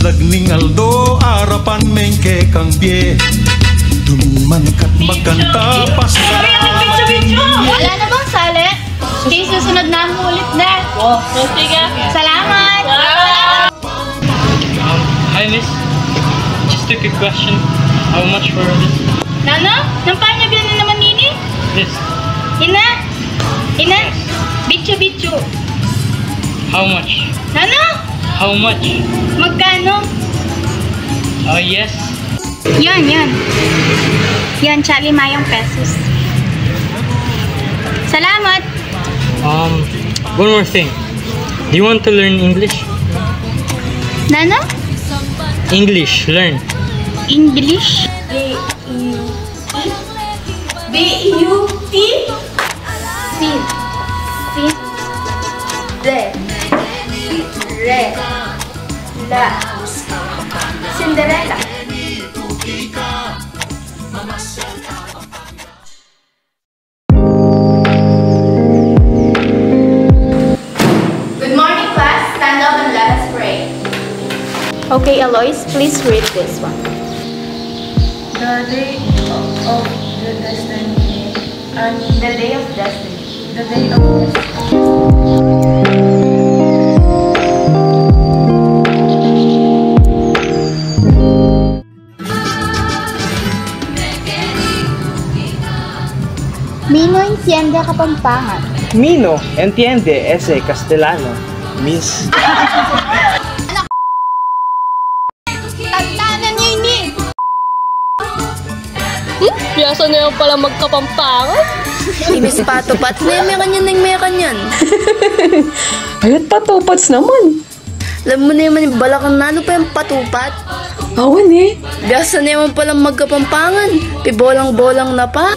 Lagning Aldo, arapan mengke kang bie. Dumiman kat magkanta pas. Wala na bang sali? Okay, susunod na mo ulit na. Oh, sige. Salamat! Hi miss, just a quick question. How much for this? Nano? Nampaan niya bilan na naman nini? This. Ina? Ina? Bitcho. How much? Nano? How much? Magkano? Yes. Yan. Yan, Charlie Mayong pesos. Salamat! One more thing. Do you want to learn English? Nano? English, learn. English? B-U-T? Cinderella. Good morning, class. Stand up and let us pray. Okay, Alois, please read this one. The day of the destiny. The day of destiny. The day of destiny. Mino entiende Kapampangan. Mino entiende ese castellano, miss. Tagtanan niyo ini! Piyasa na yan pala magkapampangan. Imis patupat. Mekan yan. Ayat patupats naman. Alam mo na naman yung balakang nalo pa yung patupat. Awan eh. Biyasa na naman palang magkapampangan. Pibolang-bolang na pa.